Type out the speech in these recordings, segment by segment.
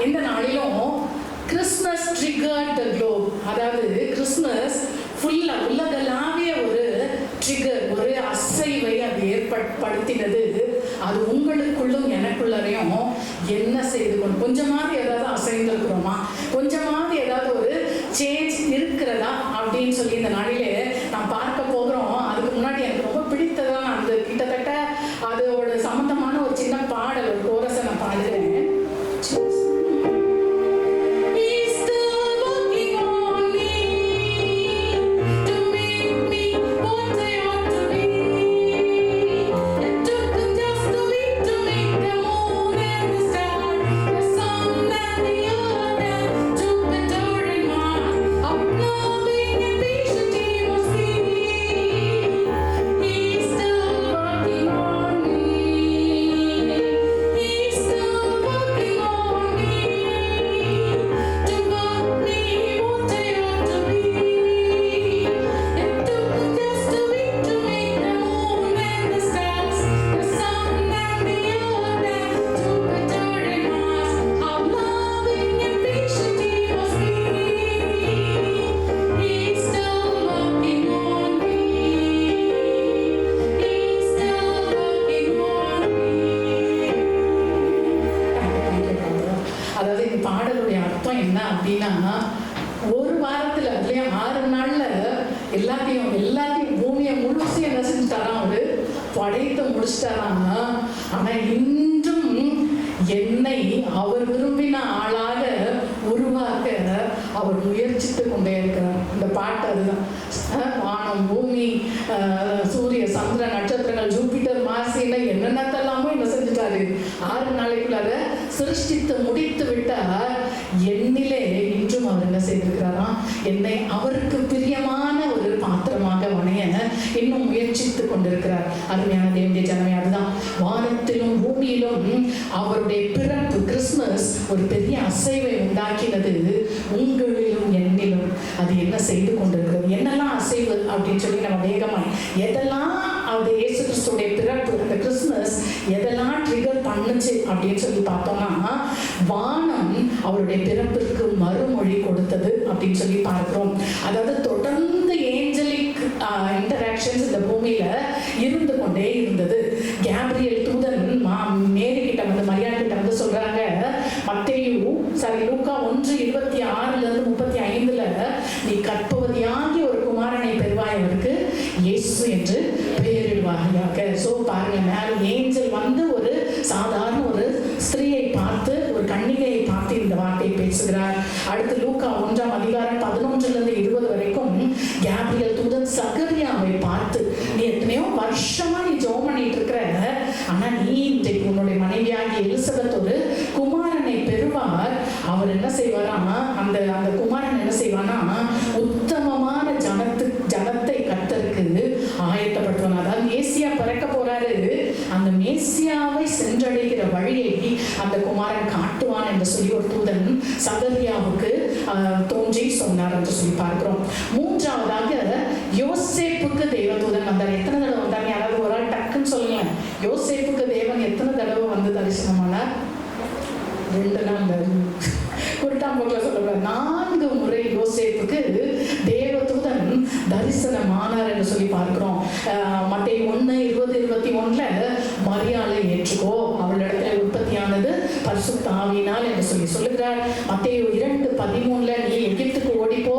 இந்த நாளிலும் Christmas triggered த Globe, அதாவது கிறிஸ்மஸ் ஃபுல்லா உலகளாவிய ஒரு ட்ரிகர், ஒரு அசைவை அது ஏற்படுத்தினது. அது உங்களுக்குள்ளும் எனக்குள்ளரையும் என்ன செய்து கொண்டு கொஞ்சமாவது ஏதாவது அசைந்திருக்கிறோமா, கொஞ்சமாவது ஏதாவது ஒரு சேஞ்ச் இருக்கிறதா அப்படின்னு சொல்லி இந்த நாளிலே நான் பார்க்க போகிறோம். அதுக்கு முன்னாடி எனக்கு ரொம்ப பிடித்ததான் அந்த கிட்டத்தட்ட அதோட சம்பந்தமான ஒரு சின்ன பாடல், ஒரு கோரஸை நான் பாடுகிறேன். ஒரு வாரத்துல இல்லையா 6 நாள்ல எல்லாத்தையும் பூமியை முழுசு என்ன செஞ்சுட்டாராம், அவரு படைத்து முடிச்சிட்டாராம். ஆனா இன்றும் என்னை அவர் விரும்பின ஆளாக உருவாக்க அவர் முயற்சித்து கொண்டே இருக்கிறார். இந்த பாட்டு அதுதான். வானம், பூமி, சூரிய, சந்திர, நட்சத்திரங்கள், ஜூபிட்டர், மார்ஸ், என்னென்னத்தெல்லாமோ என்ன செஞ்சுட்டாரு. 6 நாளைக்குள்ள அதை சிருஷ்டித்து முடித்து விட்டார். என்னிலே இன்றும் அவர் என்ன செய்திருக்கிறாராம், என்னை அவருக்கு பிரியமான ஒரு பாத்திரமாக வணைய இன்னும் முயற்சித்து கொண்டிருக்கிறார். அருமையான தேவனுடைய ஜனமே, அதுதான் வானத்திலும் பூமியிலும் அவருடைய பிறப்பு கிறிஸ்துமஸ் ஒரு பெரிய அசைவை உண்டாக்கினது. உங்களிலும் என்னிலும் அது என்ன செய்து கொண்டிருக்கிறது, என்னெல்லாம் அசைவு அப்படின்னு சொல்லி நம்ம வேகமாய் எதெல்லாம் அவருடைய இயேசு கிறிஸ்துடைய பிறப்பு அந்த கிறிஸ்துமஸ் எதெல்லாம் ட்ரிகர் பண்ணுச்சு அப்படின்னு சொல்லி பார்த்தோம்னா, வானம் அவருடைய பிறப்பிற்கு மறுமொழி கொடுத்தது அப்படின்னு சொல்லி பார்க்கிறோம். அதாவது தொடர்ந்து ஏஞ்சலிக் இன்டராக்ஷன்ஸ் இந்த பூமியில இருந்து கொண்டே இருந்தது. கேப்ரியல் தூதன் மேரி கிட்ட வந்து, மரியா கிட்ட வந்து சொல்றாங்க, லூக்கா 1:26-35 நீ கற்பவதியாகி ஒரு குமாரனை பெறுவாய், அவருக்கு இயேசு என்று பெயரிடுவாயாக. சோ பாருங்க, மேல ஏஞ்சல் வந்து ஒரு சாதாரண ஒரு ஸ்திரீயை பார்த்து, ஒரு கன்னிகையை பார்த்து இந்த வார்த்தையை பேசுகிறார். அடுத்து லூக்கா 1:11-20 வரைக்கும் கேப்ரியல் தூதன் சகரியாவை பார்த்து, நீ எத்தனையோ வருஷமா நீ ஜெபம் பண்ணிட்டு இருக்கிற, ஆனா நீ இன்றைக்கு உன்னுடைய மனைவியாகி எலிசபெத் ஒரு குமாரனை பெறுவார். அவர் என்ன செய்வாராம், அந்த குமாரன் என்ன செய்வானா, உத்தமமான ஜனத்தை கர்த்தருக்கு ஆயத்தப்படுத்துவாங்க. அதாவது மேசியா பிறக்க போறாரு, அந்த மேசியாவை சென்றடைகிற வழியை அந்த குமாரன் காட்டுவான் என்று சொல்லி ஒரு தூதன் சகரியாவுக்கு தோன்றி சொன்னார் என்று சொல்லி பார்க்கிறோம். மூன்றாவதாக யோசேப்புக்கு தேவதூதன் வந்தார். எத்தனை தடவை வந்தாங்க? யாராவது ஒரு ஆள் டக்குன்னு சொல்லுங்க. யோசேப்புக்கு தேவன் எத்தனை தடவை வந்து தரிசனமானார்? 2 நாள் குருட்டாம்போக்கில் சொல்லுவார். 4 முறை யோசேப்புக்கு தேவதூதன் தரிசனமானார் என்று சொல்லி பார்க்கிறோம். மத்தேயு 1:20-21 மரியாளை ஏற்றுக்கோ, அவளிடத்துல உற்பத்தியானது பரிசுத்த ஆவியினால் என்று சொல்லி சொல்லுகிறார். மத்தேயு 2:13 நீ எகிப்துக்கு ஓடிப்போ,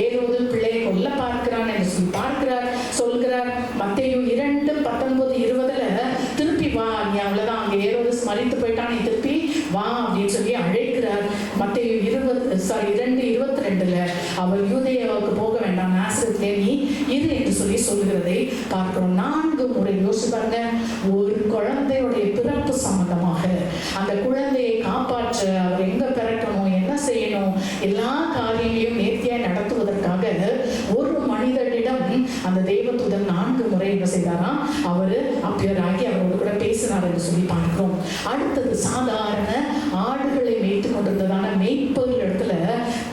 ஏரோது பிள்ளையை கொல்ல பார்க்கிறான் என்று சொல்லி சொல்கிறார். மத்தேயு 2:19-20 திருப்பி வா, நீ அவ்வளவுதான், அங்க ஏரோது மரித்து போயிட்டான், நீ திருப்பி வா அப்படின்னு சொல்லி அழைக்கிறார். மத்தேயு 2:22 அவர் யூதேயாவுக்கு போக வேண்டாம், நாசரேத்திலே நீ இரு என்று சொல்லி சொல்லுகிறதை பார்க்கிறோம். 4 முறை யோசிப்பாங்க. ஒரு குழந்தையுடைய பிறப்பு சம்பந்தமாக, அந்த குழந்தையை காப்பாற்ற அவர் எங்க பிறக்கணும், என்ன செய்யணும், எல்லா காரியங்களையும் நேர்த்தியாய் நடத்துவதற்காக ஒரு மனிதனிடம் அந்த தேவதூதன் 4 முறை என்ன செய்தாராம், அவர் அப்பியர் ஆகி அவரோடு கூட பேசினார் என்று சொல்லி பார்க்கிறோம். அடுத்தது சாதாரண ஆடுகளை மேய்த்து கொண்டிருந்ததான மேய்ப்பர் இடத்துல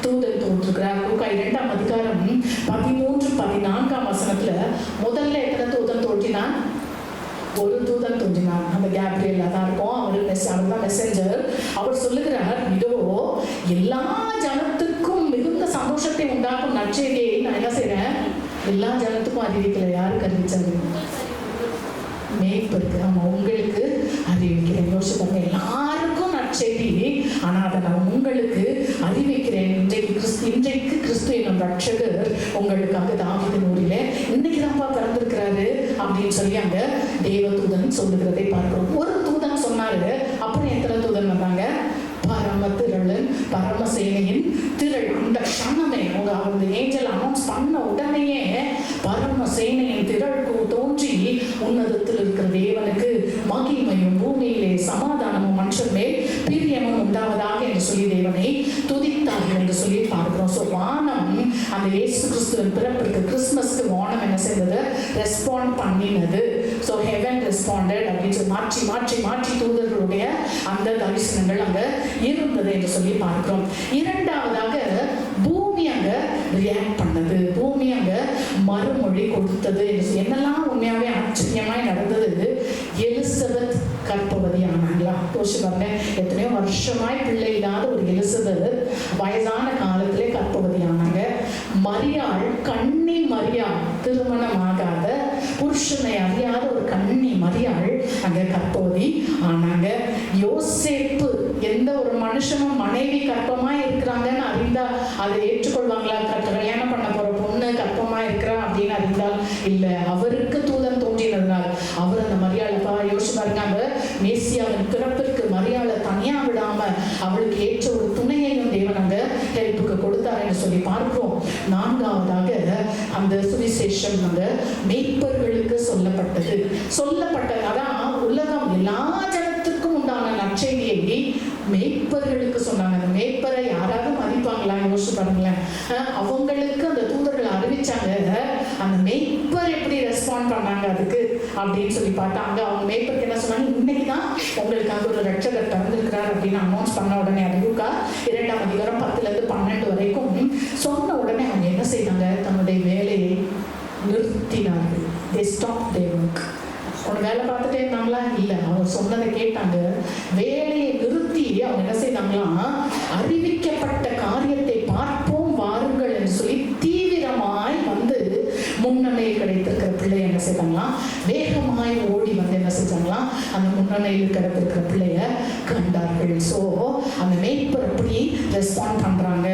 தூதன் தோன்றுகிறார். லூக்கா 2:13-14 முதல்ல எத்தனை தூதன் தோன்றினான்? ஒரு தூதன் தோன்றினார். அந்த கேப்ரியல் தான் இருக்கும். அவர் தான் மெசஞ்சர். அவர் சொல்லுகிறார், இதோ எல்லா ஜனத்துக்கும் மிகுந்த சந்தோஷத்தை உண்டாக்கும் நற்செய்தியை நான் என்ன செய்றேன், எல்லா ஜனத்துக்கும் அறிவிக்கல. யாருக்கு அறிவிச்சாரு? மேய்ப்பருக்கு. ஆமா, உங்களுக்கு அறிவிக்கிறேன். யோசிச்சு பாருங்க, எல்லாருக்கும் நற்செய்தி, ஆனா அதை நான் உங்களுக்கு அறிவிக்கிறேன். இன்றைக்கு கிறிஸ்து என்னும் ரட்சகர் உங்களுக்காக தாவீதின் ஊரிலே இன்னைக்கு தான்ப்பா பிறந்திருக்கிறாரு அப்படின்னு சொல்லி அங்க தேவதூதன் சொல்லுகிறதை பார்க்கிறோம். ஒரு தூதன் சொன்னாரு, அப்புறம் எத்தனை தூதன் வந்தாங்க? பரம திரளன், பரமசேனையின் திரள். அந்த க்ஷணமே அவங்க ஏஞ்சல் அனௌன்ஸ் பண்ண உடனேயே பரமசேனையின் திரள் தோன்றி உன்னதத்தில் இருக்கிற தேவனுக்கு மகிமையும் பூமியிலே சமாதானமும் மனுஷன் மேல் பிரியமும் உண்டாவதாக என்று சொல்லி தேவனை துதித்தார்கள் என்று சொல்லி பார்க்கிறோம். ஸோ வானம் அந்த இயேசு கிறிஸ்துவின் பிறப்பிற்கு, கிறிஸ்துமஸ்க்கு வானம் என்ன செய்தது? ரெஸ்பாண்ட் பண்ணினது. ஸோ ஹெவன் ரெஸ்பாண்டட் அப்படின்னு சொல்லி மாற்றி மாற்றி மாற்றி தூதர்களுடைய அந்த தரிசனங்கள் அங்க இருந்தது என்று சொல்லி பார்க்கிறோம். இரண்டாவதாக பூமி அங்க ரியாக்ட் பண்ணது, பூமி அங்க மறுமொழி கொடுத்தது. என்னெல்லாம் உண்மையாவே ஆச்சரியமாய் நடந்தது. எலிசபெத் கர்ப்பவதி ஆனாங்களா? யோசிச்சு பாருங்க, எத்தனையோ வருஷமாய் பிள்ளை இல்லாத ஒரு எலிசபெத் வயதான காலத்திலே கர்ப்பவதி ஆனாங்க. மரியாள், கன்னி மரியாள், திருமணமாகாத புருஷனை அறியாத ஒரு கன்னி மரியாள் அங்க கர்ப்பவதி ஆனாங்க. யோசேப்பு, எந்த ஒரு மனுஷனும் மனைவி கர்ப்பமா இருக்கிறாங்கன்னு அறிந்தா அதை ஏற்றுக்கொள்வாங்களா? கல்யாணம் பண்ண போற பொண்ணு கர்ப்பமா இருக்கிறா அப்படின்னு அறிந்தால் இல்ல. அவருக்கு தூதன் தோன்றினதுனால் அவர் அந்த மரியாளப்பா யோசிச்சு பாருங்க, அந்த மேசியாவின் பிறப்பிற்கு மரியாளை தனியா விடாம அவளுக்கு ஏற்ற ஒரு துணையையும் தேவன் அங்க ஹெல்ப்புக்கு கொடுத்தார் என்று சொல்லி பார்க்கிறோம். நான்காவதாக அந்த சுவிசேஷம் அந்த மேய்ப்பர்களுக்கு சொல்லப்பட்டது. அதான் உலகம் எல்லா ஜனத்துக்கும் உண்டான நற்செய்தியை மேய்ப்பர்களுக்கு சொன்னாங்க. அந்த மேய்ப்பரை யாராவது மதிப்பாங்களா? யோசிச்சு பாருங்களேன். அவங்களுக்கு அந்த தூதர்கள் அறிவிச்சாங்க. அந்த மேய்ப்பர் எப்படி ரெஸ்பாண்ட் பண்ணாங்க அதுக்கு அப்படின்னு சொல்லி பார்த்தாங்க. அவங்க மேய்ப்பருக்கு என்ன சொன்னாங்க? இன்னைக்குதான் உங்களுக்கு அங்க ஒரு ரட்சகர் பிறந்திருக்கிறார் அப்படின்னு அனௌன்ஸ் பண்ண உடனே அது லூக்கா 2ஆம் அதிகாரம் 10-12 வரைக்கும் சொன்ன உடனே அவங்க என்ன செய்தாங்க? தன்னுடைய வேலையை நிறுத்தினார்கள். They stopped their work. அவங்க வேலை பார்த்துட்டே இருந்தாங்களா? இல்லை, அவர் சொன்னதை கேட்டாங்க. வேலையை நிறுத்தி அவங்க என்ன செய்தாங்களா? அறிவிக்கப்பட்ட காரியத்தை பார்ப்போம் வாருங்கள் என்று சொல்லி தீவிரமாய் வந்து முன்னணி கிடைத்திருக்கிற பிள்ளை என்ன செய்தாங்களா? வேகமாய் ஓடி வந்து என்ன செஞ்சாங்களா? அந்த முன்னணியில் கிடைத்திருக்கிற பிள்ளைய கண்டார்கள். ஸோ அந்த மேய்ப்பர் எப்படி ரெஸ்பாண்ட் பண்றாங்க?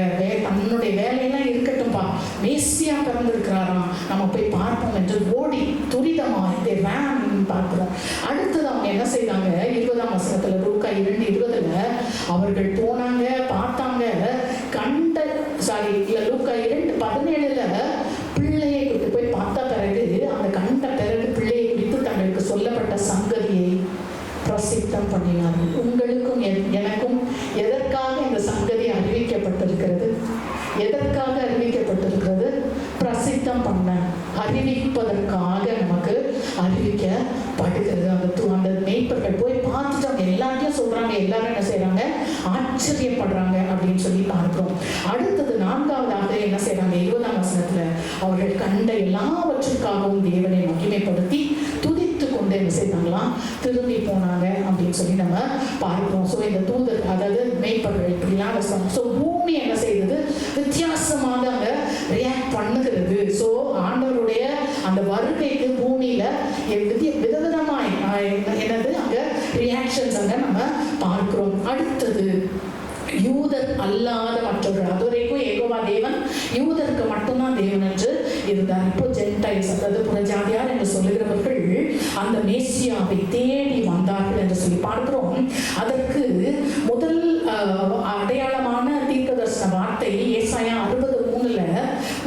தன்னுடைய வேலையெல்லாம் இருக்கட்டும்பா, மேசியா பிறந்திருக்கிறாராம், நம்ம போய் பார்ப்போம் என்று ஓடி துரிதமாய் பார்க்கிறோம். அடுத்தது அவங்க என்ன செய்தாங்க? 20ஆம் வசனத்துல, லூக்கா 2:20 அவர்கள் போனாங்க, பார்த்தாங்க, லூக்கா 2:17 பிள்ளையை குறித்து போய் பார்த்த பிறகு அந்த கண்ட பிறகு பிள்ளையை குறித்து தங்களுக்கு சொல்லப்பட்ட சங்கதியை பிரசித்தம் பண்ணினார்கள். உங்களுக்கும் எனக்கும் எதற்காக இந்த சங்கதி அறிவிக்கப்பட்டிருக்கிறது? எதற்காக அறிவிக்கப்பட்டிருக்கிறது? பிரசித்தம் பண்ண, அறிவிப்பதற்காக நமக்கு அறிவிக்கப்படுகிறது. அந்த மேய்ப்பர்கள் போய் பார்த்துட்டு அவங்க எல்லாத்தையும் சொல்றாங்க. எல்லாரும் என்ன செய்யறாங்க? ஆச்சரியப்படுறாங்க அப்படின்னு சொல்லி பார்க்கிறோம். அடுத்தது நான்காவதாக என்ன செய்யறாங்க? 20ஆம் வசனத்துல அவர்கள் கண்ட எல்லாவற்றுக்காகவும் தேவனை மகிமைப்படுத்தி துதித்து கொண்டு என்ன செய்தாங்களாம்? திரும்பி போனாங்க அப்படின்னு சொல்லி நம்ம பார்க்கிறோம். ஸோ இந்த தூதர், அதாவது மேய்ப்பர்கள் இப்படிலாம் ஸோ பூமி என்ன செய்தது? வித்தியாசமாக அங்க ரியாக்ட் பண்ணுகிறது. ஸோ ஆண்டவருடைய அந்த வருகைக்கு பூமியில விதவிதமாய் என்னது அங்க ரியாக்ஷன்ஸ் அங்க நம்ம பார்க்கிறோம். அடுத்தது யூதர் அல்லாத மற்றவர்கள். அதுவரைக்கும் யெகோவா தேவன் யூதருக்கு மட்டும்தான் தேவன் என்று இருந்தார். இப்போ ஜென்டைல்ஸ், அதாவது புறஜாதியார் என்று சொல்லுகிறவர்கள் அந்த மேசியாவை தேடி வந்தார்கள் என்று சொல்லி பார்க்கிறோம். அதற்கு முதல் அடையாளமான தீர்க்கதரிசன வார்த்தை ஏசாயா 60:3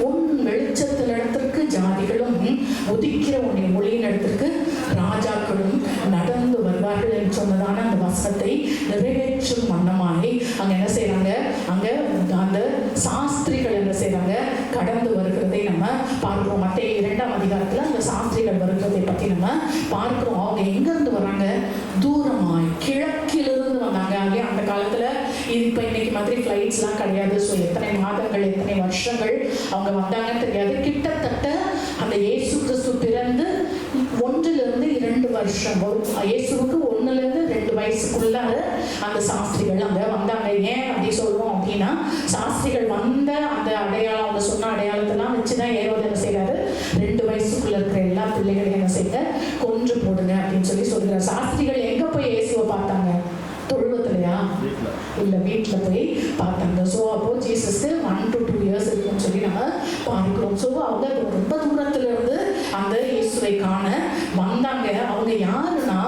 உன் வெளிச்சத்தினிடத்திற்கு ஜாதிகளும் உதிக்கிற உன்னை ஒளியினிடத்திற்கு ராஜாக்களும் நடந்து வருவார்கள் என்று சொன்னதான அந்த வசனத்தை நிறைவேற்றும் வண்ணமாய் அங்க என்ன செய்யறாங்க? அங்க அந்த சாஸ்திரிகள் என்ன செய்யறாங்க? கடந்து வருகிறதை நம்ம பார்க்கிறோம். மத்தேயு 2ஆம் அதிகாரத்துல அந்த சாஸ்திரிகள் வருகிறதை பத்தி நம்ம பார்க்கிறோம். அவங்க எங்க இருந்து வர்றாங்க? தூரமாய் கிழக்கிலிருந்து வந்தாங்க. ஆகிய அந்த காலத்துல இப்ப இன்னைக்கு மாதிரி ஃபிளைட்ஸ்லாம் கிடையாது. ஸோ எத்தனை மாதங்கள், எத்தனை வருஷங்கள் அவங்க வந்தாங்கன்னு தெரியாது. கிட்டத்தட்ட அந்த இயேசு கிறிஸ்து பிறந்து 1-2 வருஷம், இயேசுவுக்கு 1-2 வயசுக்குள்ள அந்த சாஸ்திரிகள் அங்க வந்தாங்க. ஏன் அப்படி சொல்றோம் அப்படின்னா சாஸ்திரிகள் வந்த அந்த அடையாளம், அவங்க சொன்ன அடையாளத்தெல்லாம் வச்சுதான் ஏரோது என்ன செய்யறாரு, 2 வயசுக்குள்ள இருக்கிற எல்லா பிள்ளைகளையும் என்ன செய்ய, கொன்று போடுங்க அப்படின்னு சொல்லுகிறார். சாஸ்திரிகள் எங்க போய் இயேசுவை பார்த்தாங்க? தொழுவத்திலையா? இல்ல, வீட்டுல போய் பார்த்தாங்க. ஸோ அப்போ ஜீசஸ்க்கு 1 to 2 years இருக்குன்னு சொல்லி நம்ம பார்க்கிறோம். ஸோ அவங்க ரொம்ப தூரத்துல இருந்து அந்த இயேசுவை காண வந்தாங்க. அவங்க யாருன்னா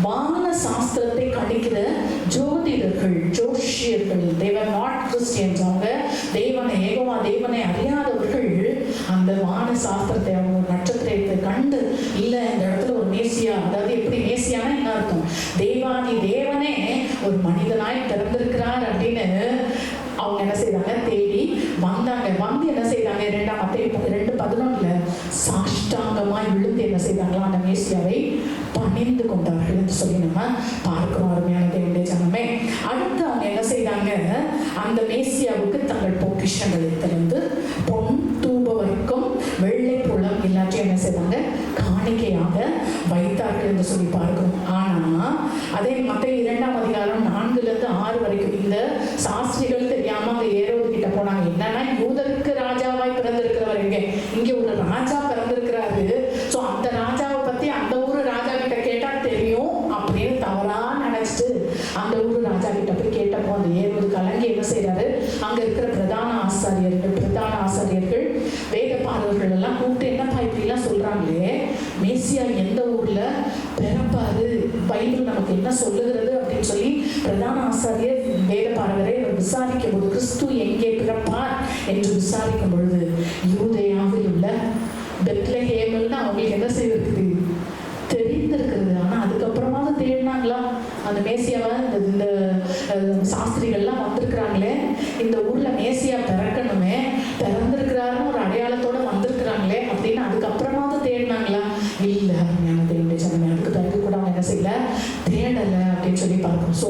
வான சாஸ்திரத்தை கணிக்கிற ஜோதிடர்கள், ஜோஷியர்கள். they were not Christians. அவங்க தேவனை, ஏகோவா தேவனை அறியாதவர்கள். அந்த வான சாஸ்திரத்தை, அவங்க நட்சத்திரத்தை கண்டு, இல்ல இந்த இடத்துல ஒரு மேசியா, அதாவது எப்படி மேசியானா என்ன அர்த்தம், தேவாதி தேவனே ஒரு மனிதனாய் பிறந்திருக்கிறார் அப்படின்னு அவங்க என்ன செய்தாங்க, தேடி வந்தாங்க. வந்து என்ன செய்தாங்க, 2:11 சாஷ்டாங்கமாய் விழுந்து என்ன செய்தாங்களா, அந்த மேசியாவை பணிந்து கொண்டார்கள் என்று சொல்லி நம்ம பார்க்கிறோம். அருமையான தேவனுடைய ஜனமே, அடுத்து அவங்க என்ன செய்தாங்க, அந்த மேசியாவுக்கு தங்கள் பொக்கிஷங்களை திறந்து பொன், தூபவர்க்கம், வெள்ளை புலம் எல்லாத்தையும் என்ன செய்தாங்க, காணிக்கையாக வைத்தார்கள் என்று சொல்லி பார்க்கிறோம். ஆனா அதே மத்தேயு 2ஆம் அதிகாரம் 4-6 வரைக்கும் இந்த சாஸ்திரிகள் தெரியாம அங்க ஏரோது கிட்ட போனாங்க. என்னன்னா, யூதருக்கு ராஜாவாய் பிறந்திருக்கிறவர் இங்க ஒரு ராஜா பிறந்திருக்கிறாரு. சோ அந்த ராஜாவை பத்தி அந்த ஊரு ராஜா கிட்ட கேட்டா தெரியும் அப்படின்னு தவறா நினைச்சிட்டு அந்த ஊரு ராஜா கிட்ட போய் கேட்டப்போ அந்த ஏரோது கலங்கி என்ன செய்யறாரு, அங்க இருக்கிற பிரதான ஆசாரியர்கள் வேத பாரவர்கள் எல்லாம் கூப்பிட்டு, என்னப்பா இப்படி எல்லாம் சொல்றாங்களே, மேசியா எந்த ஊர்ல பிறப்பாரு, பைபிள் நமக்கு என்ன சொல்லுகிறது அப்படின்னு சொல்லி பிரதான ஆசாரியர் வேத பாரவரை விசாரிக்கும் போது, கிறிஸ்து எங்கே பிறப்பார் என்று விசாரிக்கும் பொழுது, யூதேயாவில் உள்ள பெத்லகேமில் அவங்களுக்கு என்ன செய்திருக்குது, தெரிந்திருக்கிறது. ஆனா அதுக்கப்புறமா தேடினாங்களா அந்த மேசியாவை. இந்த சாஸ்திரிகள்லாம் வந்திருக்கிறாங்களே, இந்த ஊர்ல மேசியா பிறக்கணுமே, பிறந்திருக்கிறாருன்னு ஒரு அடையாளத்தோட வந்திருக்கிறாங்களே அப்படின்னு அதுக்கப்புறமா தேடினாங்களா? இல்ல, அதுக்கு பிறகு கூட அவங்க என்ன செய்யல, தேடல அப்படின்னு சொல்லி பார்க்கணும். ஸோ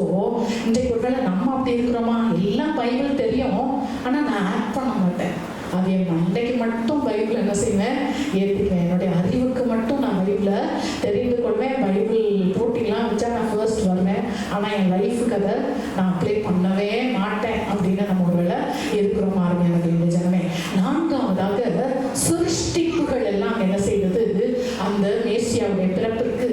இன்றைக்கு ஒருவேளை நம்ம அப்படி இருக்கிறோமா, எல்லாம் பைபிள் தெரியும், ஆனா நான் ஆக்ட் பண்ண மாட்டேன். அது என் மண்டைக்கு மட்டும் பைபிள் என்ன செய்வேன், ஏற்றுக்குவேன். என்னுடைய அறிவுக்கு மட்டும் நான் பைபிளை தெரிந்து கொள்வேன். பைபிள் போட்டிலாம் வச்சா நான் ஃபர்ஸ்ட் வருவேன், ஆனால் என் லைஃபுக்கு அதை நான் அப்ளை பண்ணவே மாட்டேன் அப்படின்னு நம்ம ஒருவேளை இருக்கிறோம். ஆரம்பியான ஜனமே, 4வதாக சிருஷ்டிப்புகள் எல்லாம் என்ன செய்தது, அந்த மேசியாவுடைய பிறப்பிற்கு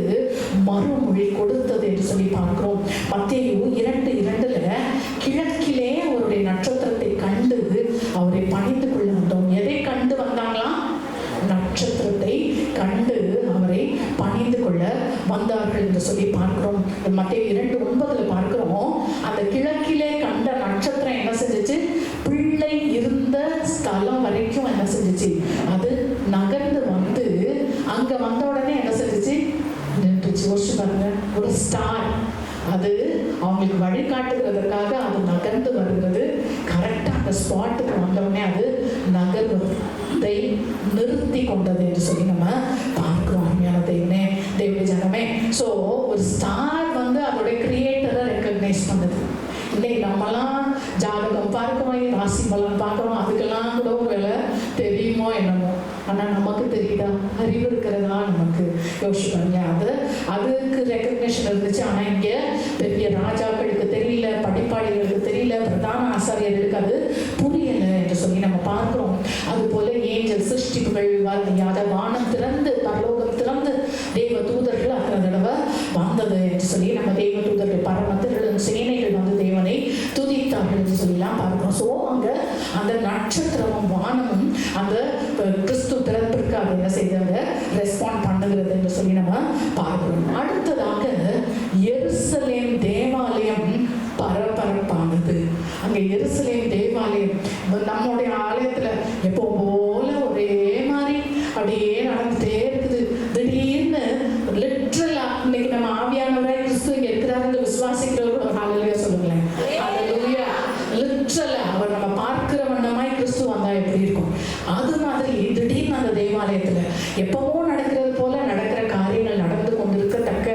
மறுமொழி கொடுத்தது என்று சொல்லி பார்க்கிறோம். மத்தேயு 2:2 கிழக்கிலே அவருடைய நட்சத்திரத்தை கண்டு அவரை பணிந்து கொள்ள வந்தோம். எதை கண்டு வந்தாங்களா? நட்சத்திரத்தை கண்டு அவரை பணிந்து கொள்ள வந்தார்கள் என்று சொல்லி பார்க்கிறோம். மத்தேயு 2:9 பார்க்கிறோம், அந்த கிழக்கிலே கண்ட நட்சத்திரம் என்ன செஞ்சிச்சு, பிள்ளை இருந்த ஸ்தலம் வரைக்கும் என்ன செஞ்சிச்சு, அது நகர்ந்து வந்து அங்க வந்த உடனே என்ன செஞ்சிச்சு, நின்றுச்சு. யோசிச்சு பாருங்க, ஒரு ஸ்டார் அது அவங்களுக்கு வழிகாட்டுகிறதுக்காக அது நகர்ந்து வருகிறது. கரெக்டா அந்த ஸ்பாட்டுக்கு வந்தவுடனே அது நகர்வதை நிறுத்தி கொண்டது என்று சொல்லி நம்ம பார்க்கிறோம். அருமையான தேவனுடைய ஜனமே, ஸோ ஒரு ஸ்டார் வந்து அதோடைய கிரியேட்டரை ரெக்கக்னைஸ் பண்ணுது. இன்னைக்கு நம்மலாம் ஜாதகம் பார்க்கிறோம், ராசி பலன் பார்க்கிறோம், அதுக்கெல்லாம் கூட ஒரு வேலை தெரியுமோ என்னமோ, ஆனால் நமக்கு தெரியுதா, அறிவு இருக்கிறதா நமக்கு யோசிப்பாங்க. அதுக்கு ரெக்கக்னேஷன் இருந்துச்சு. ஆனால் இங்கே பெரிய ராஜாக்களுக்கு தெரியல, படிப்பாளிகளுக்கு தெரியல, பிரதான ஆசாரியர்களுக்கு அது புரியல என்று சொல்லி நம்ம பார்க்கிறோம். அது போல ஏஞ்சல் சிருஷ்டிப்புகள் வானம் திறந்து, பரலோகம் திறந்து, தேவ தூதர்கள் அத்தனை தடவை வந்தது என்று சொல்லி நம்ம தேவ தூதர்கள் பரமத்திலும் சேனைகள் வந்து தேவனை துதித்தார்கள் என்று சொல்லலாம் பார்க்கிறோம். ஸோ அங்க அந்த நட்சத்திரமும் வானமும் அந்த கிறிஸ்து பிறப்பிற்கு அதை என்ன செய்தாங்க, ரெஸ்பாண்ட் பண்ணுகிறது என்று சொல்லி நம்ம பார்க்கிறோம். அடுத்ததாக எருசலேம் தேவாலயம் பரபரப்பானது. அங்க எருசலேம் தேவாலயம் நம்முடைய ஆலயத்துல எப்போ போல ஒரே மாதிரி அப்படியே நடந்துட்டே இருக்குது. திடீர்னு லிட்ரலா இன்னைக்கு நம்ம ஆவியானவராய் கிறிஸ்து இங்க இருக்கிறாருன்னு விசுவாசிக்கிறவர்கள் ஹல்லேலூயா சொல்லுங்களேன். ஹல்லேலூயா. லிட்ரலா அவர் நம்ம பார்க்கிற வண்ணமாய் கிறிஸ்து வந்தா எப்படி இருக்கும், அது மாதிரி திடீர்னு அந்த தேவாலயத்துல எப்பவோ நடக்கிறது போல நடக்கிற காரியங்கள் நடந்து கொண்டிருக்கத்தக்க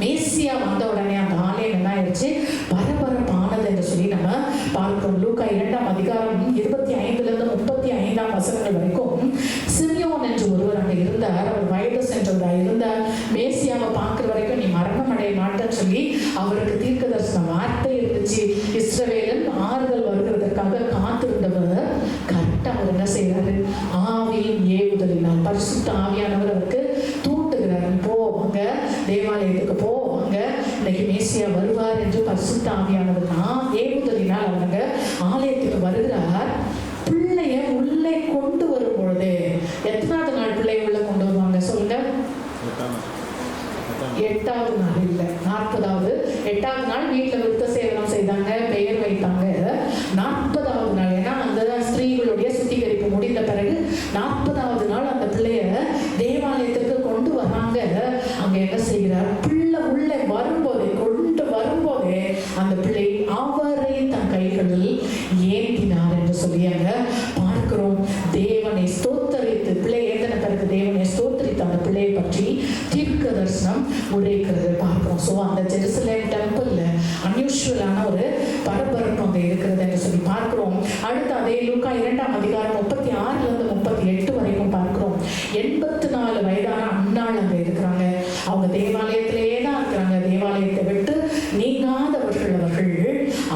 மேசியா வந்த உடனே அந்த ஆலயம் என்ன ஆயிடுச்சு, பரபரப்பானது என்று சொல்லி நம்ம பார்க்கிறோம். லூக்கா 2ஆம் அதிகாரம் 25-35 வசனங்கள் வரைக்கும் சிமியோன் என்று ஒருவர் அங்கே இருந்தார். அவர் வயது சென்றவராக இருந்தார். மேசியாவை பார்க்கிற வரைக்கும் நீ மரணம் அடைய மாட்டேன்னு சொல்லி அவருக்கு தீர்க்க தரிசன வார்த்தை இருந்துச்சு. இஸ்ரவேலின் ஆறுதல் வருகிறது பரிசுத்த ஆவியானவர்னா ஏவுதலினால் அவங்க ஆலயத்துக்கு வருகிறார். பிள்ளைய உள்ளே கொண்டு வரும் பொழுது எத்தனாவது நாள் பிள்ளைய உள்ள கொண்டு வருவாங்க சொல்லுங்க? 8வது நாள் இல்லை, 40வது. 8வது நாள் வீட்டில் விருத்த சேவனம் செய்தாங்க, பெயர் வைத்தாங்க. 40வது நாள், ஏன்னா அந்த ஸ்திரீகளுடைய சுத்திகரிப்பு முடிந்த பிறகு 40வது நாள் அந்த பிள்ளைய தேவாலயத்திற்கு கொண்டு வராங்க. அங்க என்ன செய்கிறார்? பிள்ளை உள்ளே வரும்போதே, கொண்டு வரும்போதே அந்த பிள்ளை அவரை தன் கைகளில் ஏந்தினார் என்று சொல்லியாங்க பார்க்கிறோம். தேவனை ஸ்தோத்தரித்து, பிள்ளை ஏந்தின பிறகு தேவனை ஸ்தோத்தரித்து அந்த பிள்ளையை பற்றி தீர்க்க தரிசனம் உரைக்கிறது பார்க்கிறோம். ஸோ அந்த ஜெருசலேம் டெம்பிள்ல அன்யூஷுவலான ஒரு பரபரப்பு அங்கே இருக்கிறது என்று சொல்லி பார்க்கிறோம். அடுத்து அதே லூக்கா 2ஆம் அதிகாரம் 36 38 வரைக்கும் பார்க்கிறோம். 84 வயதான அன்னாள் அங்கே இருக்கிறாங்க. அவங்க தேவாலயத்திலேயே தான் இருக்கிறாங்க. தேவாலயத்தை விட்டு நீங்காதவர்கள் அவர்கள்.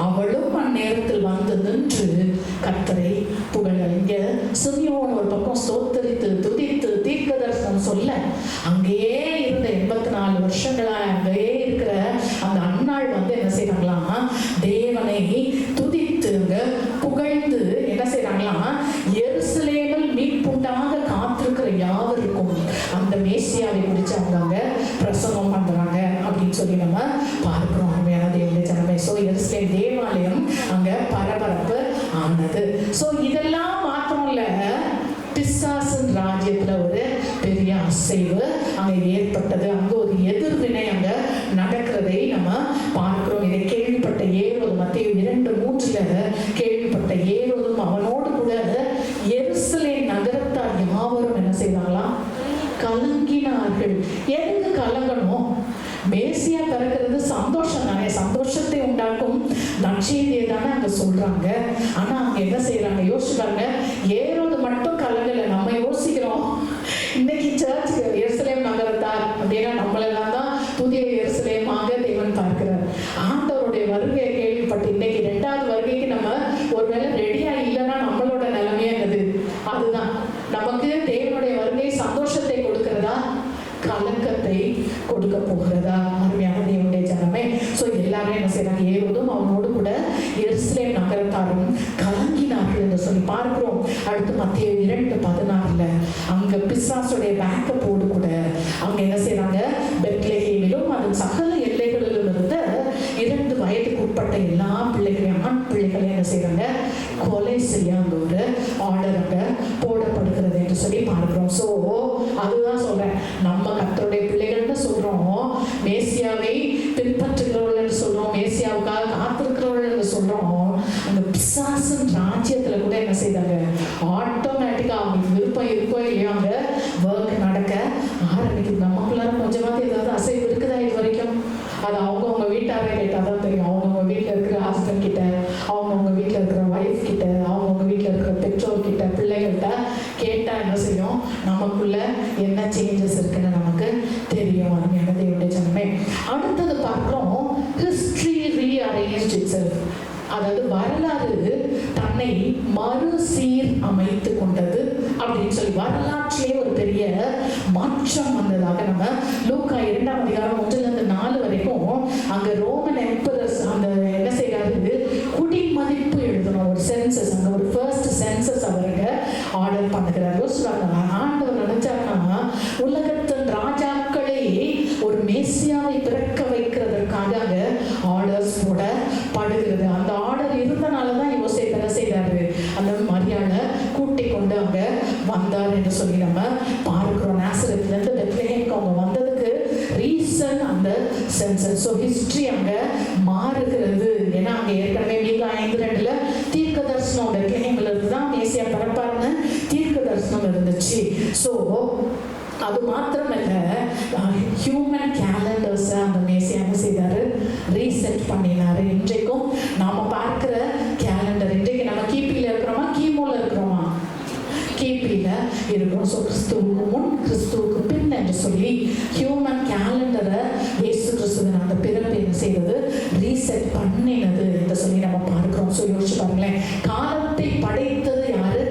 அவளும் அந்நேரத்தில் வந்து நின்று கர்த்தரை புகழ். இங்க சிமியோன் ஒரு பக்கம் ஸ்தோத்தரித்து துதித்து தீர்க்க தரிசனம் சொல்ல, அங்கேயே இருந்த 84 வருஷங்களா அங்கேயே இருக்கிற அந்த அன்னாள் வந்து என்ன செய்யறாங்களாம்? தேவனை துதித்து புகழ்ந்து என்ன செய்யறாங்களாம்? எருசலேமில் மீட்புண்டாக காத்திருக்கிற யாவருக்கும் அந்த மேசியாவை குறித்து அவங்க பிரசங்கம் பண்றாங்க அப்படின்னு சொல்லி நம்ம பார்க்கிறோம். அருமையான தேவனுடைய ஜனமே. ஸோ எருசலேம் தேவாலயம் அங்க பரபரப்பு ஆனது. ஸோ இதெல்லாம் மாத்திரம் இல்ல, பிசாசின் ராஜ்யத்துல ஒரு பெரிய அசைவு அங்க ஏற்பட்டது. அங்க ஒரு எதிர்வினை அங்க நடக்கிறதை நம்ம பார்க்கிறோம். இதை கேள்விப்பட்ட ஏரோது, மத்தேயு 2:3 கேள்விப்பட்ட ஏரோதும் அவனோடு கூட எருசலேம் நகரத்தார் யாவரும் என்ன செய்தாங்களாம்? கலங்கினார்கள். எதுக்கு கலங்கணும்? மேசியா பிறக்கிறது சந்தோஷம் தானே, சந்தோஷத்தை உண்டாக்கும் நற்செய்தியை தானே அங்க சொல்றாங்க. ஆனா அங்க என்ன செய்யறாங்க? யோசிக்கிறாங்க. ஏரோது மட்டும் கலங்கல. நம்ம யோசிக்கிறோம் இன்னைக்கு சர்ச் எருசலேம் நகரத்தார் அப்படின்னா நம்மளெல்லாம் தான் புதிய எருசலேமாக தேவன் பார்க்கிறார். ஆண்டவருடைய வருகையை கேள்விப்பட்டு இன்னைக்கு 2வது வருகைக்கு நம்ம ஒருவேளை ரெடியா இல்லைன்னா நம்மளோட நிலைமையா என்னது? அதுதான் நமக்கு தேவனுடைய வருகை சந்தோஷத்தை கொடுக்கிறதா, கலக்கத்தை கொடுக்க போகிறதா? அருமையான தேவனுடைய ஜனமே. ஸோ எல்லாரும் என்ன செய்யறாங்க? ஏரோதும் அவனோடு கூட எருசலேம் நகரத்தாரும் கலங்கினார்கள் என்று சொல்லி பார்க்கிறோம். அடுத்து மத்தேயு 2:16 அங்க பிசாசுடைய பேக்கப்போடு கூட அவங்க என்ன செய்யறாங்க? பெத்லெஹேமிலும் அதன் சகல எல்லைகளிலும் இருந்த 2 வயதுக்கு உட்பட்ட எல்லா பிள்ளைகளையும், ஆண் பிள்ளைகளையும் என்ன செய்யறாங்க? கொலை செய்ய அங்க ஒரு ஆர்டர் அங்க போடப்படுகிறது என்று சொல்லி பார்க்கிறோம். ஸோ அதுதான் சொல்றேன், நம்ம கர்த்தருடைய பிள்ளைகள்னு சொல்றோம், மேசியாவை பின்பற்றுகிறவர்கள் என்று சொல்றோம், மேசியாவுக்காக காத்திருக்கிறவர்கள் என்று சொல்றோம். அந்த பிசாசின் ராஜ்யத்துல கூட என்ன செய்தாங்க? ஆட்டோமேட்டிக்கா அவங்களுக்கு விருப்பம் இருக்கோ இல்லையோ அங்க ஒர்க் நடக்க ஆரம்பிக்குது. நமக்குள்ளார கொஞ்சமாவது ஏதாவது அசைவு இருக்குதா இது வரைக்கும்? அது அவங்கவுங்க வீட்டாரே கேட்டாதான் தெரியும். அவங்கவுங்க வீட்டில் இருக்கிற ஹஸ்பண்ட் கிட்ட, அவங்கவுங்க வீட்டில் இருக்கிற ஒய்ஃப் கிட்ட, அவங்கவுங்க வீட்டில் இருக்கிற பெற்றோர் கிட்ட, பிள்ளைகள்கிட்ட கேட்டா என்ன செய்யும்? நமக்குள்ள என்ன சேஞ்சஸ் இருக்குன்னு நமக்கு தெரியும். அருமையான தேவனுடைய ஜனமே. அடுத்தது பார்க்கிறோம், ஹிஸ்டரி ரீஅரேஞ்ச்ட் இட்செல்ஃப். அதாவது வரலாறு தன்னை மறுசீர் அமைத்து கொண்டது அப்படின்னு சொல்லி வரலாற்றிலே ஒரு பெரிய மாற்றம் வந்ததாக நம்ம லூக்கா 2ஆம் அதிகாரம் 1-4 வரைக்கும் அங்க ரோமன் எம்பரர்ஸ் அந்த என்ன செய்யறாரு? குடிமதிப்பு எழுதணும், ஒரு சென்சஸ், அங்க ஒரு ஃபர்ஸ்ட் சென்சஸ் அவருங்க ஆர்டர் பண்ணுகிறார். யோசிச்சாங்க, ஆண்டவர் நினைச்சாருன்னா உலகத்தின் ராஜாக்களை ஒரு மேசியாவை பிறக்க வைக்கிறதற்காக அங்க ஆர்டர்ஸ் போடப்படுகிறது. அந்த ஆர்டர் இருந்தனாலதான் யோசேப்பு என்ன செய்தாரு? அந்த மரியாதை கூட்டி கொண்டு அங்க வந்தார் என்று சொல்லி நம்ம பார்க்கிறோம். நாசரேத்ல இருந்து பெத்லெஹேமுக்கு அவங்க வந்ததுக்கு ரீசன் அந்த சென்சஸ். ஸோ ஹிஸ்டரி அங்க மாறுகிறது. ஏன்னா அங்க ஏற்கனவே மீகா 5:2 தீர்க்க தரிசனம் பெத்லெஹேம்ல இருந்து தான் மேசியா பிறப்பாருன்னு தீர்க்க தரிசனம் இருந்துச்சு. ஸோ அது மாத்திரமல்ல, ஹியூமன் கேலண்டர்ஸ் அந்த மேசியா என்ன செய்தாரு? ரீசெட் பண்ணினாரு. இன்றைக்கும் நாம பார்க்கிற கேலண்டர், இன்றைக்கு நம்ம கிபியில இருக்கிறோமா கிமுல இருக்கிறோமா? கிபியில இருக்கிறோம். ஸோ கிறிஸ்துவுக்கு முன் கிறிஸ்துவுக்கு பின் என்று சொல்லி ஹியூமன் கேலண்டரை இயேசு கிறிஸ்துவின் அந்த பிறப்பை என்ன செய்தது? ரீசெட் பண்ணினது என்று சொல்லி நம்ம பார்க்கிறோம். ஸோ யோசிச்சு பாருங்களேன், காலத்தை படைத்தது யாரு?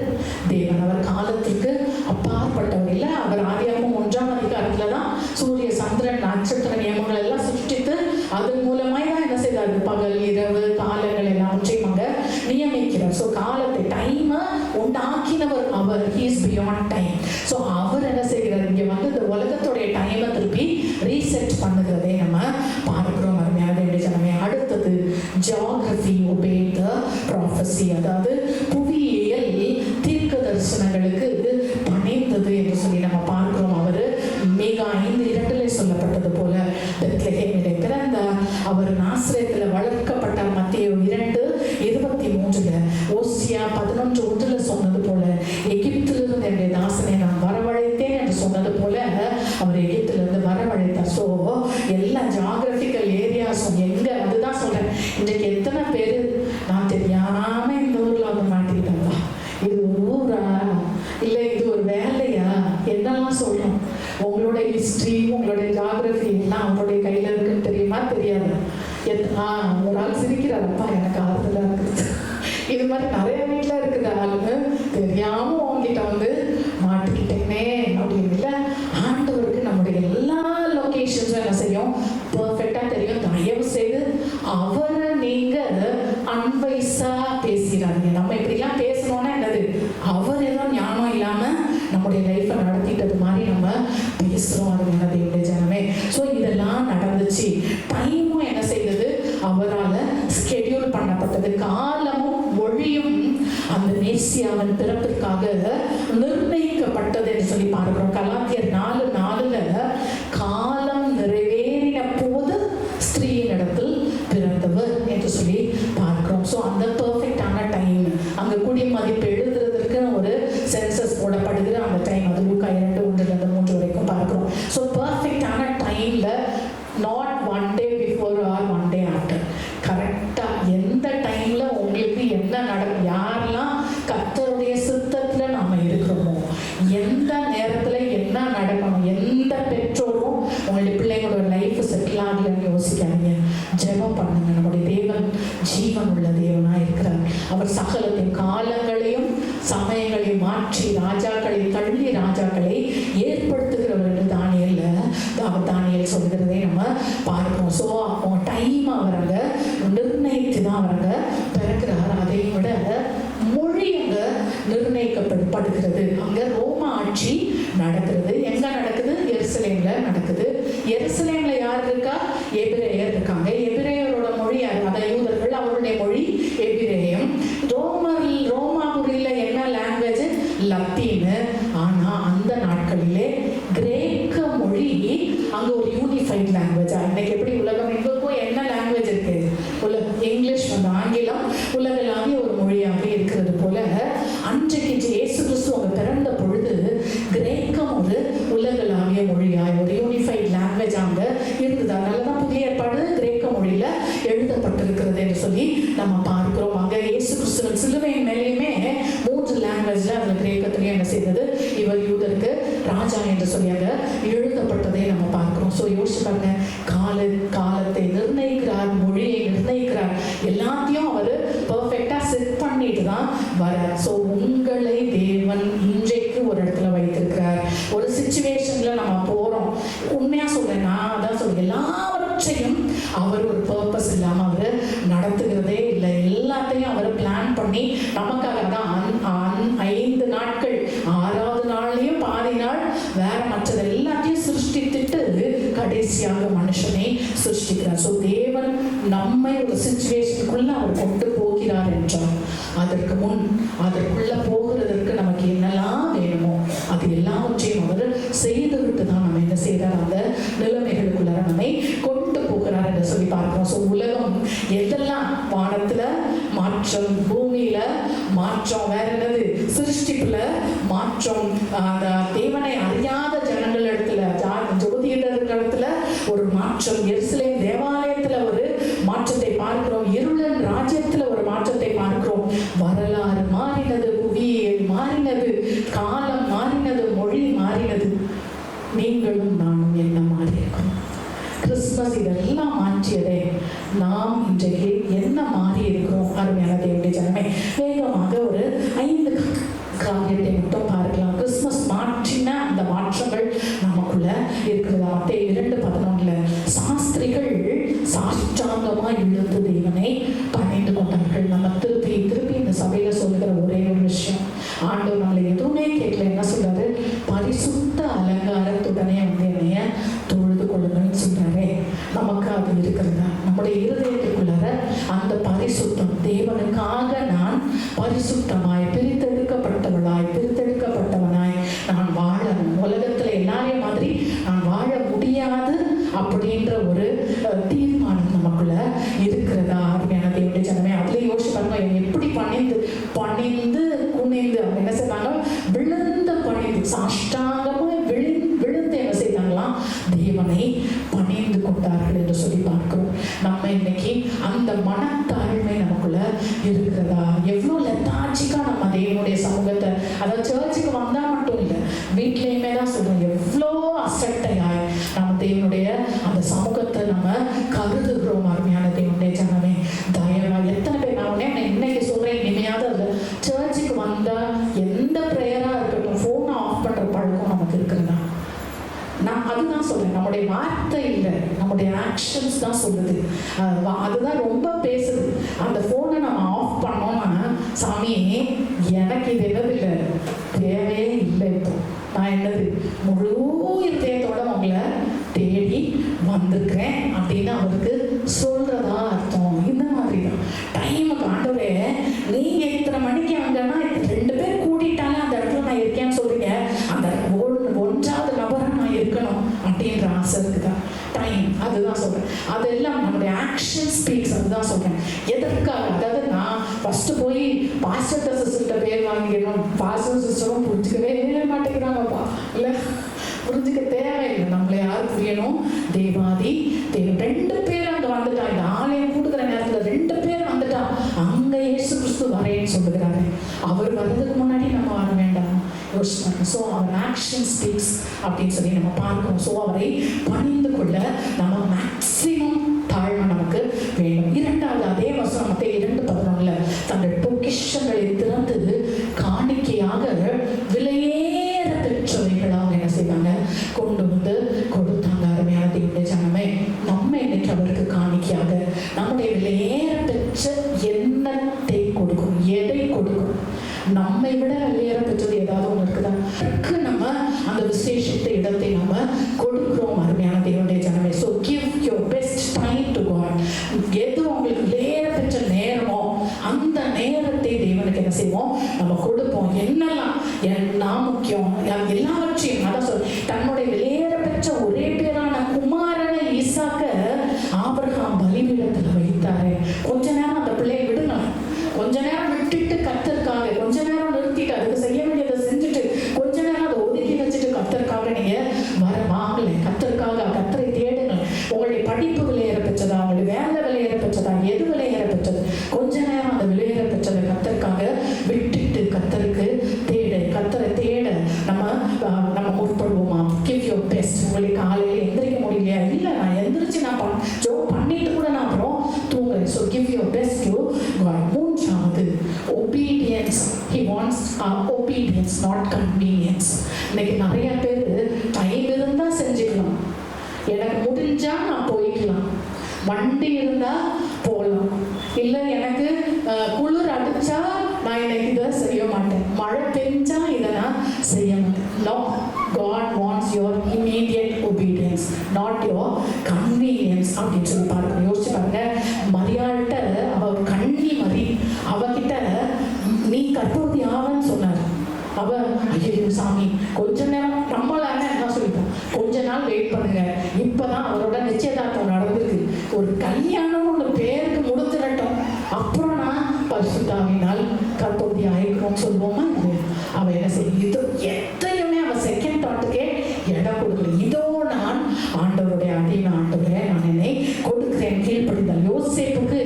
தேவன். அவர் காலத்திற்கு அப்பாற்பட்டவர் இல்லை. அவர் ஆதியாகமம் 1ஆம் அதிகாரத்துல தான் சூரிய சந்திரன் நட்சத்திர நியமங்கள் எல்லாம் சிருஷ்டித்து அதன் மூலமாய் தான் என்ன செய்தாரு? பகல் உண்டாக்கினவர் அவர். he is beyond time. So அவர் என்ன செய்கிறார், இங்கே வந்து இந்த உலகத்துடைய டைமை திருப்பி ரீசெட் பண்ணுகிறதே நம்ம பார்க்கிறோம். அருமையான தேவனுடைய ஜனமே, அடுத்தது ஜியோகிராஃபி obeyed the prophecy, அதாவது புவியியல் தீர்க்க தரிசனங்களுக்கு பணிந்தது என்று சொல்லி நம்ம பார்க்கிறோம். அவர் மேகா 5:2 சொல்லப்பட்டது போல பெத்லகேமிலே பிறந்தார், அவர் நாசரேத்தில் வளர்க்கப்பட்டார். மத்தேயு 2:23 ஓசியா 11:1 சொன்னது போல எகிப்திலிருந்து என்னுடைய தாசனை நான் வரவழைத்தேன் என்று சொன்னது போல அவர் எகிப்திலிருந்து வரவழைத்தார். ஸோ எல்லா ஜியோகிராபிக்கல் ஏரியாஸும் எங்க, அதுதான் சொல்றேன். இன்றைக்கு எத்தனை பேர் நான் தெரியாம இந்த ஊர்ல வந்து மாட்டிக்கிட்டாங்க, இது ஒரு ஊரா இல்லை இது ஒரு வேலையா என்னெல்லாம் சொல்லணும். உங்களுடைய ஹிஸ்டரி, உங்களுடைய ஜியோகிராஃபி எல்லாம் அவங்களுடைய கையில இருக்குன்னு தெரியுமா தெரியாது. ஒரு ஆள் சிரிக்கிறார், அப்பா எனக்கு ஆறுதலா இருக்குது. இது மாதிரி நிறைய வீட்டுல இருக்குது. ஆளுங்க தெரியாம உங்ககிட்ட வந்து மாட்டிக்கிட்டேனே அப்படின்னு இல்லை. ஆண்டவருக்கு நம்முடைய எல்லா லொகேஷன்ஸும் என்ன செய்யும், பர்ஃபெக்டா தெரியும். தயவு செய்து அவரை நீங்க அன்வைஸா பேசுகிறாங்க. நம்ம இப்படிலாம் பேசணும்னா என்னது, அவர் ஏதோ ஞானம் இல்லாம நம்முடைய லைஃப்பை நடத்திட்டது மாதிரி நம்ம பேசுறோம். அது என்னது ஜனமே. ஸோ இதெல்லாம் நடந்துச்சு. டைமும் என்ன செய்தது, அவரால் ஸ்கெடியூல் பண்ணப்பட்டது. காலமும் மொழியும் அந்த மேசியாவின் பிறப்பிற்காக நிர்ணயிக்கப்பட்டது என்று சொல்லி பார்க்கிறோம். கலாத்தியர் 4:4 காலம் நிறைவேறின போது ஸ்திரீயின் இடத்தில் பிறந்தவர் என்று சொல்லி பார்க்கிறோம். ஸோ அந்த பர்ஃபெக்டான டைம், அங்க குடிமதிப்பு எழுதுறதுக்கு ஒரு சென்சஸ் போடப்படுகிற அந்த டைம், அது லூக்கா 2:1-3 வரைக்கும் பார்க்கிறோம். ஸோ பர்ஃபெக்டான டைம்ல, not one day before or one day after, கரெக்டா எந்த டைம்ல உங்களுக்கு என்ன நடக்கும், யாரெல்லாம் கர்த்தருடைய சித்தத்துல நாம இருக்கிறோமோ, எந்த நேரத்துல என்ன நடக்கணும். எந்த பெற்றோரும் உங்களுடைய பிள்ளைங்களோட லைஃப் செட்டில் ஆகலன்னு யோசிக்காதீங்க, ஜெபம் பண்ணுங்க. நம்முடைய தேவன் ஜீவன் உள்ள தேவனா இருக்கிறார். அவர் சகலத்தின் காலங்களையும் சமயங்களையும் மாற்றி ராஜாக்களை தள்ளி ராஜாக்களை ஏற்படுத்துகிறவர் என்று தானியேல் சொல்கிறதை நம்ம பார்க்கிறோம். ஸோ அவங்க டைம் அவரங்க நிர்ணயித்து தான் அவரங்க பிறக்கிறார். அதை விட மொழி அங்க நிர்ணயிக்கப்படுகிறது. அங்க ரோமா ஆட்சி நடக்கிறது. எங்க நடக்குது, எருசலேம்ல நடக்குது. எருசலேம்ல யார் இருக்கா, எபிரேயர் இருக்காங்க. எபிரேயரோட மொழி அதை யூதர்கள், அவருடைய மொழி எபிரேயம். ரோமாபுரியில என்ன லாங்குவேஜ், லத்தீன். ஆனா அந்த நாட்களிலே கிரேக்க மொழி அங்க ஒரு யூனிஃபைட் லாங்குவேஜ். இன்னைக்கு எப்படி உலகம் எங்களுக்கும் என்ன லாங்குவேஜ் இருக்கு, இங்கிலீஷ் வந்து ஆங்கிலம் உலகளாவிய ஒரு மொழியாக இருக்கிறது போல, அன்றைக்கு இயேசு கிறிஸ்து அவங்க பிறந்த பொழுது கிரேக்கம் ஒரு உலகளாவிய மொழியாய் ஒரு யூனிஃபைட் லாங்குவேஜ் அங்க இருந்தது. அதனாலதான் புதிய ஏற்பாடு கிரேக்க மொழியில எழுதப்பட்டிருக்கிறது என்று சொல்லி நம்ம பார்க்கிறோம். அங்க இயேசு கிறிஸ்துவின் சிலுவையின் மேலேயுமே 3 லாங்குவேஜ்ல அந்த கிரேக்கத்திலேயே என்ன செய்தது, இவர் யூதருக்கு ராஜா என்று சொல்லி அங்க எழுதப்பட்டதை நம்ம பார்க்கிறோம். ஸோ யோசிச்சு பாருங்க, காலத்தை நிர்ணயிக்கிறார், மொழியை நிர்ணயிக்கிறார், எல்லாத்தையும் அவர் பர்ஃபெக்டா செட் பண்ணிட்டு தான் வரார். ஸோ உங்களை தேவன் இன்றைக்கு ஒரு இடத்துல வைத்திருக்கிறார். ஒரு சிச்சுவேஷன்ல நம்ம போறோம். உண்மையா சொல்றேன், நான் அதான் சொல்றேன், எல்லாவற்றையும் அவர் ஒரு பர்பஸ் இல்லாம அவர் நடத்துகிறதே இல்லை. எல்லாத்தையும் அவர் பிளான் பண்ணி நமக்காக தான் 5 நாட்கள், 6வது நாள்லயும் பாதி நாள் வேற மற்றது எல்லாத்தையும் சிருஷ்டித்துட்டு கடைசியாக மனுஷனை சிருஷ்டிக்கிறார். ஸோ தேவன் நம்மை ஒரு சிச்சுவேஷனுக்குள்ள அவர் கொண்டு போகிறார் என்றால் அதற்குள்ள போகிறதற்கு நமக்கு என்னெல்லாம் வேணுமோ அது எல்லாவற்றையும் அவர் செய்துவிட்டு தான் நம்ம என்ன செய்யறார், அந்த நிலைமைகளுக்குள்ள நம்மை கொண்டு போகிறார் என்று சொல்லி பார்க்கிறோம். ஸோ உலகம் எதெல்லாம், வானத்துல மாற்றம், பூமியில மாற்றம், வேற என்னது, சிருஷ்டிப்புல மாற்றம், தேவனை அறியாத ஜனங்கள் இடத்துல, ஜோதிடத்துல ஒரு மாற்றம், எருசலேம் தேவாலயத்துல ஒரு மாற்றத்தை பார்க்கிறோம், இருளன் ராஜ்யத்துல ஒரு மாற்றத்தை பார்க்கிறோம். வரலாறு மாறினது, புவியியல் மாறினது, காலம் மாறினது, மொழி மாறினது. நீங்களும் நானும் என்ன மாறி இருக்கணும். கிறிஸ்துமஸ் இதெல்லாம் மாற்றியதே, நாம் இன்றைக்கு என்ன மாறி இருக்கிறோம். அருமையான தேவனுடைய ஜனமே, வேகமாக ஒரு 5 காரியத்தை மட்டும் பார்க்கலாம். கிறிஸ்துமஸ் மாற்றின அந்த மாற்றங்கள் நமக்குள்ள இருக்கிறது. மத்தேயு 2:11 சாஸ்திரிகள் சாஷ்டாங்கமா இழுத்து தேவனை பணிந்து கொண்டார்கள். நம்ம திருப்பி இந்த சபையில சொல்லுகிற ஒரே ஒரு விஷயம், ஆண்டவர் நம்மளை எதுவுமே கேட்கல, என்ன சொல்றாரு? பரிசுத்த அலங்காரத்துடனே வந்து என்னைய தொழுது கொள்ளுங்கன்னு சொல்றாரு. நமக்கு அது இருக்கிறதா? நம்முடைய இருதயத்துக்குள்ளார அந்த பரிசுத்தம், தேவனுக்காக நான் பரிசுத்தமாய் பிரித்தெடுக்கப்பட்டவனாய் நான் வாழணும். உலகத்துல எல்லாரையும் மாதிரி நான் வாழ முடியாது அப்படின்ற ஒரு தீர்மானம் நமக்குள்ள இருக்கிறதா? அருமையான தேவனுடைய ஜனமே, அதுல யோசிச்சு பாருங்க, எப்படி பணிந்து குனிந்து அவங்க என்ன செய்வாங்க? விழுந்து பணிந்து சாஷ்டாங்கமா விழுந்து என்ன செய்தாங்களாம்? தேவனை பணிந்து கொண்டார்கள் என்று சொல்லி பார்க்கிறோம். நம்ம இன்னைக்கு அந்த மனத்தாழ்மை நமக்குள்ள இருக்கிறதா? எவ்வளவு லெத்தாஜிக்கா நம்ம தேவனுடைய சமூகத்தை, அதாவது சர்ச்சுக்கு வந்தா மட்டும் இல்லை, வீட்லயுமே தான் சொல்றோம், எவ்வளோ அசட்டையாய் நம்ம தேவனுடைய அந்த சமூகத்தை நம்ம கருதுகிறோம். அருமையான தேவனுடைய ஜனமே, தயவா எத்தனை பேர் நான் இன்னைக்கு சொல்றேன், இனிமையாவது அது சர்ச்சுக்கு வந்தா எந்த ப்ரேயரா இருக்கட்டும் போனை ஆஃப் பண்ற பழக்கம் நமக்கு இருக்கிறதா? நான் அதுதான் சொல்றேன், நம்முடைய வார்த்தை இல்லை, நம்முடைய ஆக்ஷன்ஸ் தான் சொல்லுது. அதுதான் ரொம்ப பேசுது. அந்த போனை நம்ம ஆஃப் பண்ணோம்னா, சாமி எனக்கு இது என்னது இல்லை, தேவையே இல்லை, இப்போ நான் என்னது முழு இதயத்தோட உங்களை தேடி வந்திருக்கிறேன் அப்படின்னு அவருக்கு சொல்றதா அர்த்தம். இந்த மாதிரி தான் டைமுக்கு ஆண்டவரே, நீங்க இத்தனை மணிக்கு அங்கன்னா 2 பேர் கூட்டிட்டாலும் அந்த இடத்துல நான் இருக்கேன்னு சொல்றீங்க, அந்த 1வது நபரா நான் இருக்கணும் அப்படின்ற ஆசை இருக்குதா? டைம், அதுதான் சொல்றேன். அதெல்லாம் நம்முடைய ஆக்ஷன் ஸ்பீக்ஸ். அதுதான் சொல்றேன். எதற்காக? அதாவது நான் ஃபர்ஸ்ட் போய் பாஸ்டர் சிஸ்டர்கிட்ட பேர் வாங்கிக்கணும், பாஸ்டர் சிஸ்டரும் புரிஞ்சுக்கவே மாட்டேங்கிறாங்கப்பா, இல்லை புரிஞ்சுக்க தேவையில்லை. நம்மளை யார் புரியணும்? தேவாதி தேவன் 2 பேர் அங்க வந்துட்டா, இந்த ஆலயம் கூட்டுக்கிற நேரத்துல 2 பேர் வந்துட்டா, அங்க இயேசு கிறிஸ்து வரேன்னு சொல்லுகிறாரு. அவர் வர்றதுக்கு முன்னாடி நம்ம வர வேண்டாம், யோசிப்பாங்க. ஸோ அவர் ஆக்ஷன் ஸ்பீக்ஸ் அப்படின்னு சொல்லி நம்ம பார்க்கணும். ஸோ அவரை பணிந்து கொள்ள நம்ம மேக்சிமம் தாழ்மை நமக்கு வேணும். 2வது அதே வசனம் மத்தேயு 2:11 தங்கள் பொக்கிஷங்களை திறந்து காணிக்கையாக விலையேற பெற்றவைகளாக என்ன செய்வாங்க? கொண்டு வந்து கொடுத்தாங்க. அருமையான தேவனுடைய ஜனமே, நம்ம இன்னைக்கு அவருக்கு காணிக்கையாக நம்முடைய விலையேற பெற்ற எண்ணத்தை கொடுக்கும், எதை கொடுக்கும்? நம்மை விட வெளியேற பெற்றது ஏதாவது ஒன்று இருக்குதா? நம்ம அந்த விசேஷத்தை இடத்தை நம்ம கொடுக்கிறோம். அருமையான தேவனுடைய ஜனமே, so give your best time to God. எது உங்களுக்கு வெளியேற பெற்ற நேரமோ அந்த நேரத்தை தேவனுக்கு என்ன செய்வோம்? நம்ம கொடுப்போம். என்னெல்லாம் முக்கியம் எல்லாவற்றையும், அதான் சொல், தன்னுடைய வெளியேற பெற்ற ஒரே பேரான குமாரனை ஈசாக்க ஆபிரகாம் பலிபீடத்தில் வைத்தாரு. கொஞ்ச நேரம் அந்த பிள்ளையை விடுங்க, கொஞ்ச நேரம் விட்டுட்டு கர்த்தருக்காக கொஞ்ச நேரம் நிறுத்திட்டு அதுக்கு செய்ய வேண்டியதை செஞ்சுட்டு கொஞ்ச நேரம் அதை ஒதுக்கி வச்சுட்டு கர்த்தருக்காக நீங்க வாங்கல, கர்த்தருக்காக கர்த்தரை தேடுங்க. உங்களுடைய படிப்பு விலையேற பெற்றதா, உங்களுடைய வேலை விலையேற பெற்றதா, எது விலையேற பெற்றது? கொஞ்ச நேரம் அந்த விலையேற பெற்றதை கர்த்தருக்காக விட்டுட்டு கர்த்தருக்கு கர்த்தரை தேட நம்ம முற்படுவோமா? Give your best. உங்களுக்கு காலையில் எந்திரிக்க முடியலையா? இல்லை, நான் எந்திரிச்சு நான் பண்ணிட்டு கூட நான் அப்புறம் தூங்குறேன். So give your best to God. 3வது obedience. He wants our obedience, not convenience. இன்னைக்கு நிறைய பேர் டைம் இருந்தா செஞ்சுக்கலாம், எனக்கு முடிஞ்சா நான் போய்க்கலாம், வண்டி இருந்தா போகலாம், இல்லை எனக்கு குளிர் அடிச்சா நான் இன்னைக்கு இதை செய்ய மாட்டேன், மழை பெஞ்சா இதை நான் செய்ய மாட்டேன். No, God wants your immediate obedience, not your convenience அப்படின்னு சொல்லி பாருங்க. யோசிச்சு பாருங்க, மரியாள்கிட்ட அவ கண்ணி மறி, அவகிட்ட நீ கற்பவதி ஆவன்னு சொன்னார். அவ ஐயோ சாமி கொஞ்ச நேரம் நம்மளான என்ன சொல்லிட்டோம், கொஞ்ச நாள் வெயிட் பண்ணுங்க, இப்பதான் அவரோட நிச்சயதார்த்தம் நடந்திருக்கு, ஒரு கல்யாணம் ஒன்று பேருக்கு முடித்துடட்டும், அப்புறம் நான் பரிசுத்தாவினால் கற்பவதி ஆயிக்கிறோம் சொல்லுவோமா? இது அவ என்ன செய்யும்? இது எத்தையுமே அவ செகண்ட் தாட்டுக்கே இடம் கொடுக்கல. இதோ நான் ஆண்டவருடைய அடிமை, ஆண்டவரே நான் என்னை கொடுக்கிறேன், கீழ்ப்படிதல். யோசேப்புக்கு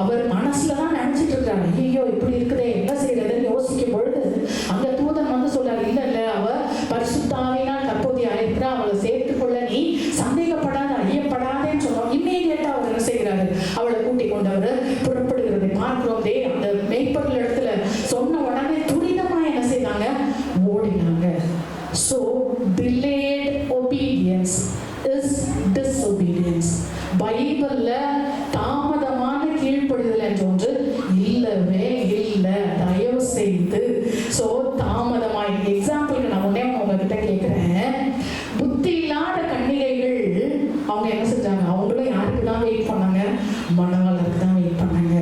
அவர் மனசுலதான் நினைச்சிட்டு இருக்காங்க, ஐயோ இப்படி இருக்குதே என்ன செய்யறதுன்னு யோசிக்கும் பொழுது அங்க தூதன் வந்து சொல்றாரு, இல்ல இல்ல அவ பரிசுத்தாவினால் கற்பவதி ஆயிருக்கிறா, அவளை சேர்த்துக்கொள்ள நீ சந்தேகப்படாத, ஐயப்படாதேன்னு சொன்னோம். இம்மீடியட்டா அவர் என்ன செய்கிறாரு? அவளை கூட்டிக் கொண்டு அவர் புறப்படுகிறதை பார்க்கிறோம். அந்த மேய்ப்பர்கள் இடத்துல சொன்ன உடனே துரிதமா என்ன செய்தாங்க? ஓடினாங்க. So delayed obedience is disobedience. பைபிள்ல தாமதமான கீழ்ப்படிதல் என்று ஒன்று இல்லவே இல்லை. தயவு செய்து செய்து. ஸோ தாமதமாய், எக்ஸாம்பிளுக்கு நான் உடனே உங்ககிட்ட கேட்குறேன், புத்தி இல்லாத கன்னிகைகள் அவங்க என்ன செஞ்சாங்க? அவங்களும் யாருக்கு தான் வெயிட் பண்ணாங்க? மணவாளருக்கு தான் வெயிட் பண்ணாங்க.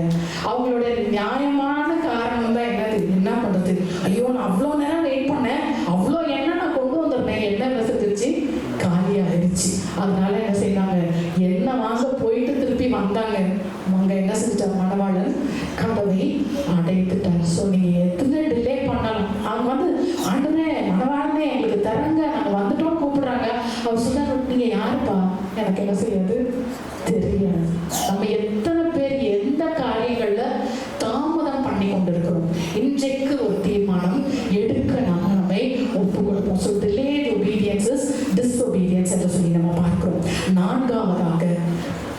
அவங்களோட நியாயமான காரணம் தான் என்னது? என்ன பண்றது? ஐயோ, நான் அவ்வளோ நேரம் வெயிட் பண்ணேன், அவ்வளோ எண்ணெய் நான் கொண்டு வந்துருந்தேன், எண்ணெய் என்ன செஞ்சிருச்சு? காலி ஆயிடுச்சு. அதனால என்ன செய்யறாங்க? எண்ணெய் வாங்க போயிட்டு திருப்பி வந்தாங்க. அவங்க என்ன செஞ்சாங்க? மணவாளன் கதவை அடைத்துட்டார். ஸோ நீங்க எத்தனை டிலே பண்ணலாம், அவங்க வந்து ஆண்டவரே மணவாளனே எங்களுக்கு தரங்க, நாங்க வந்துட்டோம் கூப்பிடுறாங்க. அவர் சொன்னார், நீங்க யாருப்பா? எனக்கு என்ன செய்யாது தெரியாது. நம்ம எத்தனை பேர் எந்த காரியங்கள்ல தாமதம் பண்ணி கொண்டிருக்கிறோம்? இன்றைக்கு ஒரு தீர்மானம் எடுக்க நாம நம்மை ஒப்பு கொடுப்போம். So delayed obedience is disobedience என்று சொல்லி நம்ம பார்க்கிறோம். நான்காவதாக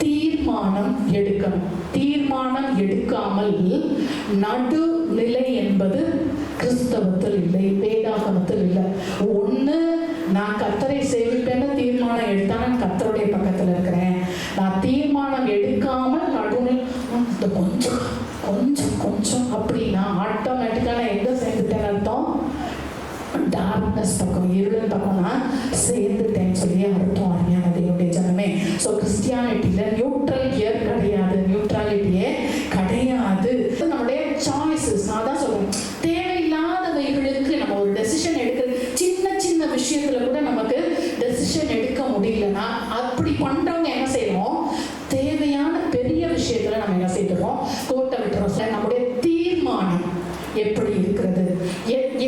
தீர்மானம் எடுக்கணும். தீர்மானம் எடுக்காமல் நடுநிலை என்பது கிறிஸ்தவத்தில் இல்லை, வேதாகமத்தில் இல்லை. ஒண்ணு நான் கர்த்தரை சேவிப்பேன்னு தீர்மானம் எடுத்தா நான் கர்த்தருடைய பக்கத்துல இருக்கிறேன். நான் தீர்மானம் எடுக்காமல் நடுநிலை கொஞ்சம் கொஞ்சம் கொஞ்சம் அப்படின்னா ஆட்டோமேட்டிக்கா நான் எங்க சேர்ந்துட்டேன்னு அர்த்தம்? டார்க்னஸ் பக்கம், இருள் பக்கம் நான் சேர்ந்துட்டேன்னு சொல்லி அர்த்தம். அருமையான தேவனுடைய ஜனமே, ஸோ கிறிஸ்டியானிட்டியில நியூட்ரல் கியர் கிடையாது, நியூட்ரலிட்டியே கிடையாது. நம்முடைய சாய்ஸஸ், நான் தான் சொல்றேன், தேவையில்லாதவைகளுக்கு நம்ம ஒரு டெசிஷன் எடுக்கிறது. சின்ன சின்ன விஷயத்துல கூட நமக்கு டெசிஷன் எடுக்க முடியலன்னா அப்படி பண்றவங்க என்ன செய்யணும்? தேவையான பெரிய விஷயத்துல நம்ம என்ன செய்யறோம்? கோட்டை விட்டுறோம். நம்முடைய தீர்மானம் எப்படி இருக்கிறது?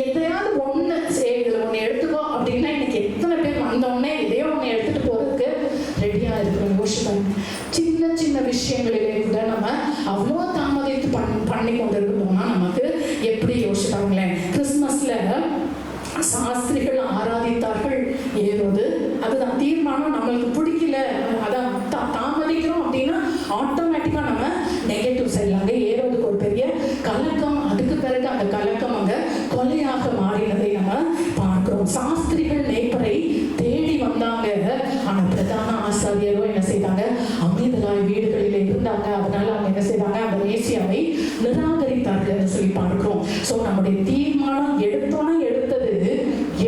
எதையாவது ஒண்ணு இதுல ஒண்ணு எடுத்துக்கோ அப்படின்னா இன்னைக்கு எத்தனை பேர் வந்தோடனே இதையோ ஒண்ணு எடுத்துட்டு போறதுக்கு ரெடியா இருக்கிறோம்? யோசிப்பாங்க. சின்ன சின்ன விஷயங்களிலே கூட நம்ம அவ்வளோ தாமதித்து பண்ணி கொண்டிருக்கோம்னா நமக்கு எப்படி யோசிப்பாங்களேன்? கிறிஸ்துமஸ்ல சாஸ்திரிகள் ஆராதித்தார்கள் ஏரோது. அதுதான் தீர்மானம். நம்மளுக்கு பிடிக்கல, அதான் தாமதிக்கிறோம் அப்படின்னா ஆட்டோமேட்டிக்கா நம்ம நெகட்டிவ் செய்யலாங்க. ஏரோதுக்கு ஒரு பெரிய கலக்கம், அதுக்கு பிறகு அந்த கலக்கம் அங்க கொலையாக மாறினதை நம்ம பார்க்கிறோம். சாஸ்திரிகள் மேய்ப்பரை தேடி வந்தாங்க, ஆனா பிரதான ஆசாரியரோ என்ன செய்தாங்க? அமைதலாய் வீடுகளில் இருந்தாங்க. அதனால அவங்க என்ன செய்தாங்க? அந்த மேசியாவை நிராகரித்தார்கள் சொல்லி பார்க்கிறோம். ஸோ நம்முடைய தீர்மானம் எடுத்தோன்னா எடுத்தது,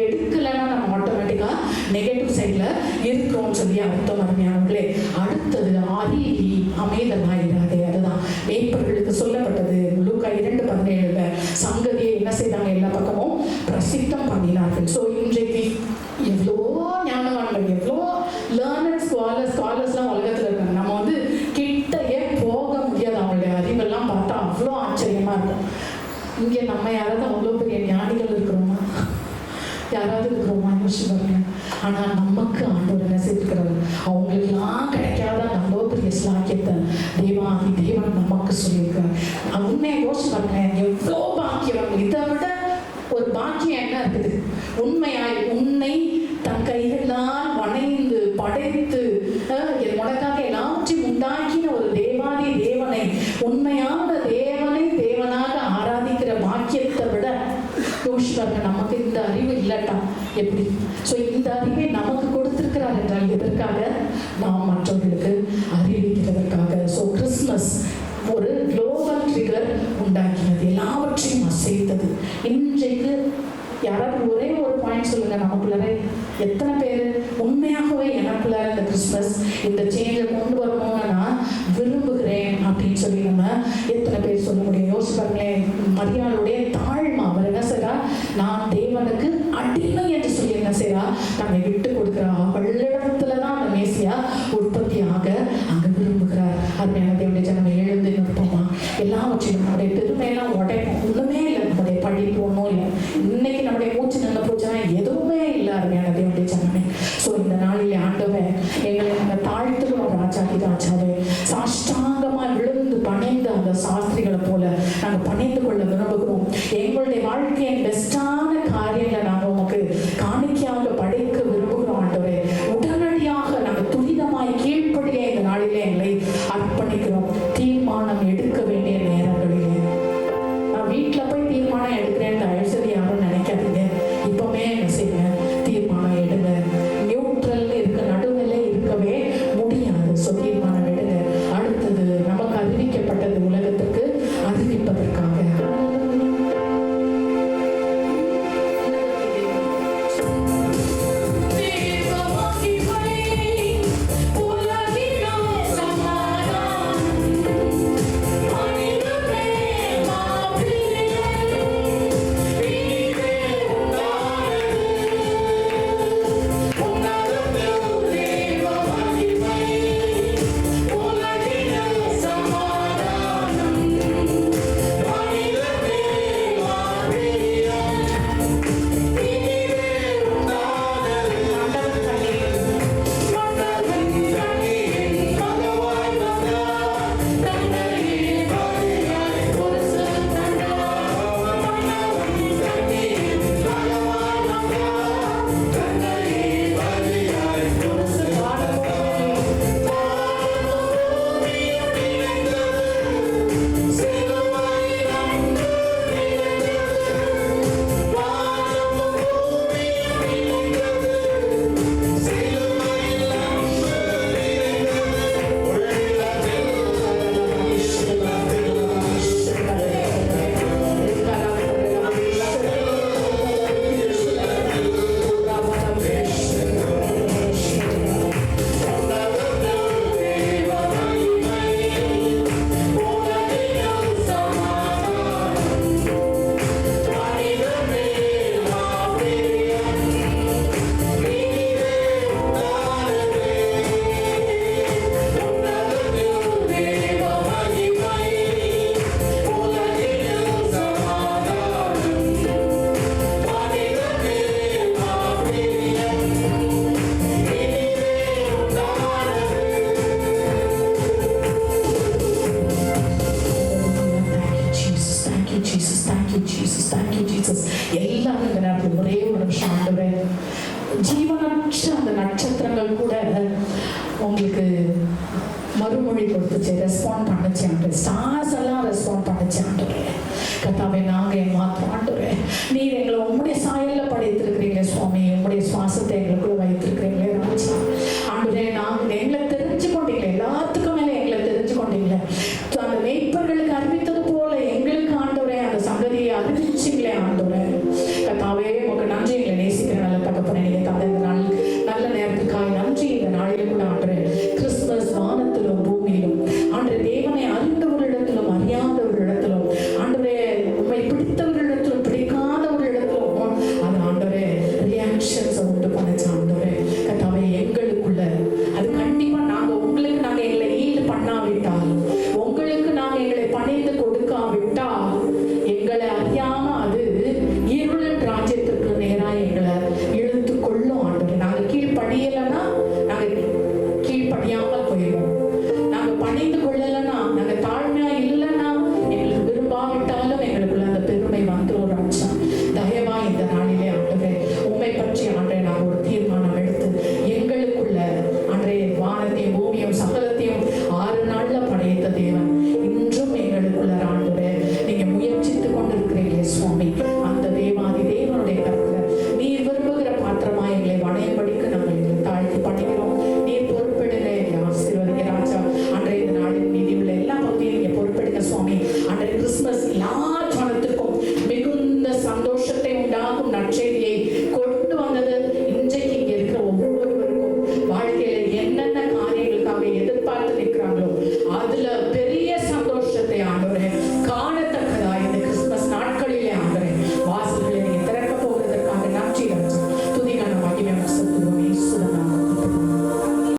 எடுக்கலைன்னா நம்ம ஆட்டோமேட்டிக்கா நெகட்டிவ் சைட்ல இருக்கிறோம் சொல்லி அர்த்தம். அருமையானவர்களே, அடுத்தது அறிவி அமைதலாயிராதே. அதுதான் மேய்ப்பர்களுக்கு சொல்லப்பட்டது. லூக்கா 2:17 சங்கதியை என்ன செய்தாங்க? எல்லா பக்கமும் பிரசித்தம் பண்ணினார்கள். ஸோ இன்றைக்கு எவ்வளோ ஞானவான்கள், எவ்வளோ லேர்னட் ஸ்காலர்ஸ்லாம் உலகத்தில் இருக்காங்க. நம்ம வந்து கிட்டையே போக முடியாது. அவங்களுடைய அறிவெல்லாம் பார்த்தா அவ்வளோ ஆச்சரியமா இருக்கும். இங்கே நம்ம யாராவது அவ்வளோ பெரிய ஞானிகள் இருக்கிறோமா? யாராவது இருக்கிறோமா? யோசிச்சு பாருங்க. ஆனா நமக்கு ஆண்டவர் என்ன செய்திருக்கிறார்? அவங்களுக்குலாம் கிடைக்காத அவ்வளோ பெரிய ஸ்லாக்கியத்தை தேவாதி தேவன் நமக்கு சொல்லியிருக்கிறார். உண்மையை யோசிச்சு பாருங்க, எவ்வளோ பாக்கியம். இதை விட ஒரு பாக்கியம் என்ன இருக்குது? உண்மையாய் உன்னை தன் கைகளால் வணைந்து படைத்து உனக்காக எல்லாவற்றையும் உண்டாக்கின ஒரு தேவாதி தேவனை, உண்மையான தேவனை தேவனாக ஆராதிக்கிற பாக்கியத்தை விட யோசிப்பாங்க. நமக்கு இந்த அறிவு இல்லட்டா எப்படி? ஸோ இந்த அறிவை நமக்கு கொடுத்திருக்கிறார் என்றால் எதற்காக? நாம் மற்றவர்களுக்கு அறிவிக்கிறதற்காக. ஸோ கிறிஸ்துமஸ் ஒரு குளோபல் ட்ரிகர் உண்டாக்கினது, எல்லாவற்றையும் அசைத்தது. இன்றைக்கு யாராவது ஒரே ஒரு பாயிண்ட் சொல்லுங்க, நமக்குள்ளார எத்தனை பேர் உண்மையாகவே எனக்குள்ளார இந்த கிறிஸ்துமஸ் இந்த சேஞ்சை கொண்டு வரணும்னு நான் விரும்புகிறேன் அப்படின்னு சொல்லி நம்ம எத்தனை பேர் சொல்ல முடியும்? யோசிப்பாங்களேன். மரியாளுடைய தாழ்மை, அவர் என்ன செய்றா? நான் தேவனுக்கு அடிமை என்று சொல்லி என்ன செய்றா? நம்மை விட்டு கொடுக்கிறா. அவளிடத்துலதான் அந்த மேசியா உற்பத்தியாக அங்க விரும்புகிறார். அருமையான தேவனுடைய ஜனமே, எழுந்து நிற்போமா? எல்லாவற்றையும் நம்முடைய பெருமையெல்லாம் உடைப்போம். ஒண்ணுமே இல்லை, நம்முடைய படிப்பு ஒன்றும் இல்லை. இன்னைக்கு நம்முடைய மூச்சு நின்று போச்சுன்னா எதுவுமே இல்லை. அருமையான தேவனுடைய ஜனமே, ஸோ இந்த நாளிலே ஆண்டவன் எங்களை நாங்கள் தாழ்த்துக்கிறோம். ராஜாதி ராஜாவே, சாஷ்டாங்கமா விழுந்து பணிந்து அந்த சாஸ்திரிகளை போல நாங்கள் பணிந்து கொள்ள விரும்புகிறோம். எங்களுடைய வாழ்க்கையின் பெஸ்டான காரியங்களை நாங்கள் உமக்கு காணிக்கையாக படைக்க விரும்புகிறோம். ஆண்டவரே, உடனடியாக நாங்கள் துரிதமாய் கீழ்ப்படிய இந்த நாளிலே எங்களை அர்ப்பணிக்கிறோம். தீர்மானம் எடுக்க வேண்டிய நேரங்களிலே நான் வீட்டில் போய் தீர்மானம் எடுக்கிறேன் தயவுசெய்து யாரும் நினைக்காதீங்க. இப்பவுமே என்ன செய்யுங்க? தீர்மானம் எடுங்க. நியூட்ரல் இருக்க, நடுநிலை இருக்கவே முடியாது. ஸோ தீர்மானம் எடுங்க. அடுத்தது நமக்கு அறிவிக்கப்பட்டது உலகத்துக்கு அறிவிப்பதற்காக. எல்லாரும் இந்த நேரத்தில் ஒரே ஒரு நிமிஷம் ஆண்டவரே, ஜீவனற்ற அந்த நட்சத்திரங்கள் கூட உங்களுக்கு மறுமொழி கொடுத்துச்சு, ரெஸ்பாண்ட் பண்ணுச்சு ஆண்டவரே. ஸ்டார்ஸ் எல்லாம் ரெஸ்பாண்ட் பண்ணுச்சு ஆண்டவரே. கர்த்தாவே, நாங்கள் மாத்திரம் ஆண்டவரே, நீர் எங்களை உங்களுடைய சாயல்ல படைத்திருக்கிறீங்களே சுவாமி, உங்களுடைய சுவாசத்தை எங்களுக்குள்ள வைத்திருக்கிறீங்களே ராஜா. ஆண்டவரே, நாங்கள் எங்களை தெரிஞ்சு கொண்டீங்களே, எல்லாத்துக்கும்